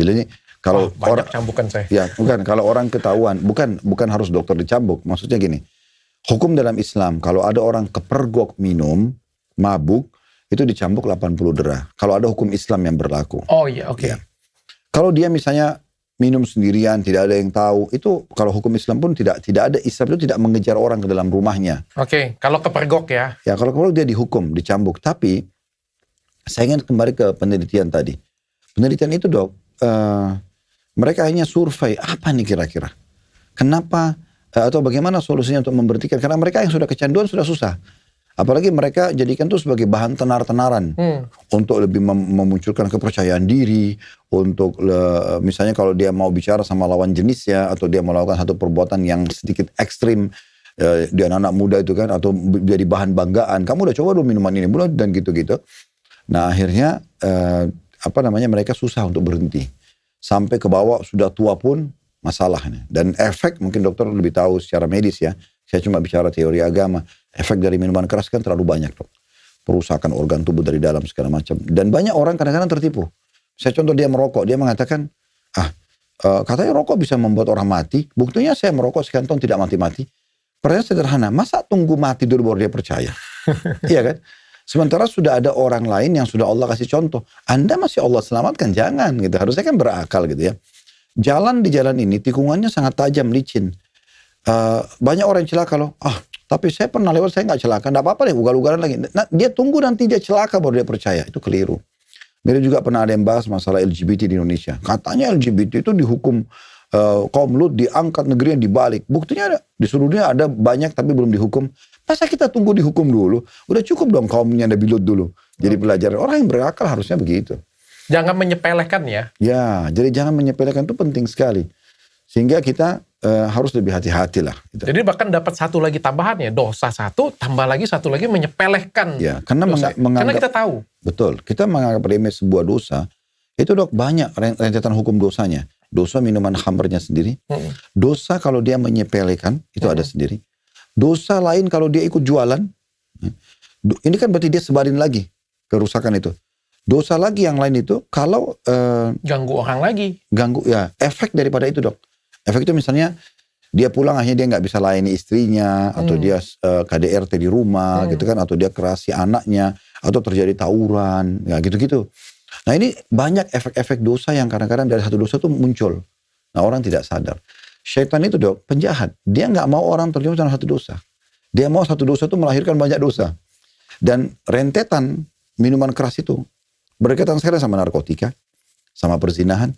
Jadi ini kalau banyak cambukan saya. Ya, bukan kalau orang ketahuan, bukan harus dokter dicambuk. Maksudnya gini, hukum dalam Islam kalau ada orang kepergok minum, mabuk, itu dicambuk 80 derah. Kalau ada hukum Islam yang berlaku. Oh iya, oke. Ya. Kalau dia misalnya minum sendirian, tidak ada yang tahu, itu kalau hukum Islam pun tidak ada, Islam itu tidak mengejar orang ke dalam rumahnya. Oke, kalau kepergok ya. Ya, kalau kepergok dia dihukum, dicambuk. Tapi saya ingin kembali ke penelitian tadi. Penelitian itu dok, mereka hanya survei apa nih kira-kira. Kenapa atau bagaimana solusinya untuk memberhentikan? Karena mereka yang sudah kecanduan sudah susah. Apalagi mereka jadikan itu sebagai bahan tenar-tenaran untuk lebih memunculkan kepercayaan diri, untuk misalnya kalau dia mau bicara sama lawan jenisnya atau dia melakukan satu perbuatan yang sedikit ekstrim di anak-anak muda itu kan, atau jadi bahan banggaan. Kamu udah coba dulu minuman ini, belum, dan gitu-gitu. Nah akhirnya mereka susah untuk berhenti. Sampai ke bawah sudah tua pun masalahnya. Dan efek mungkin dokter lebih tahu secara medis ya. Saya cuma bicara teori agama. Efek dari minuman keras kan terlalu banyak dok. Perusakan organ tubuh dari dalam segala macam. Dan banyak orang kadang-kadang tertipu. Saya contoh dia merokok. Dia mengatakan, katanya rokok bisa membuat orang mati. Buktinya saya merokok sekian tahun tidak mati-mati. Pertanyaan sederhana, masa tunggu mati dulu baru dia percaya? Iya kan? Sementara sudah ada orang lain yang sudah Allah kasih contoh. Anda masih Allah selamatkan, jangan gitu. Harusnya kan berakal gitu ya. Jalan di jalan ini tikungannya sangat tajam, licin. Banyak orang yang celaka loh. Tapi saya pernah lewat, saya nggak celaka. Nggak apa-apa deh, ugal-ugalan lagi. Nah, dia tunggu nanti dia celaka baru dia percaya. Itu keliru. Mirip juga pernah ada yang bahas masalah LGBT di Indonesia. Katanya LGBT itu dihukum kaum Lut, diangkat negeri yang dibalik. Buktinya di seluruh dunia ada banyak tapi belum dihukum. Masa kita tunggu dihukum dulu? Udah cukup dong kaumnya Nabi Lut dulu. Jadi pelajaran orang yang berakal harusnya begitu. Jangan menyepelekan ya. Ya, jadi jangan menyepelekan, itu penting sekali. Sehingga kita harus lebih hati-hati lah. Gitu. Jadi bahkan dapat satu lagi tambahan ya, dosa satu, tambah lagi satu lagi menyepelekan. Ya, karena karena kita tahu. Betul, kita menganggap remeh sebuah dosa, itu dok banyak rentetan hukum dosanya. Dosa minuman khamrnya sendiri, dosa kalau dia menyepelekan, itu ada sendiri. Dosa lain kalau dia ikut jualan, ini kan berarti dia sebarin lagi kerusakan itu. Dosa lagi yang lain itu kalau ganggu orang lagi. Ganggu ya, efek daripada itu dok. Efek itu misalnya dia pulang akhirnya dia nggak bisa layani istrinya, atau dia KDRT di rumah gitu kan, atau dia kerasi anaknya, atau terjadi tawuran, ya gitu-gitu. Nah ini banyak efek-efek dosa yang kadang-kadang dari satu dosa itu muncul. Nah orang tidak sadar. Syaitan itu dok penjahat. Dia nggak mau orang terjebak dalam satu dosa. Dia mau satu dosa itu melahirkan banyak dosa. Dan rentetan minuman keras itu berkaitan sekali sama narkotika, sama perzinahan.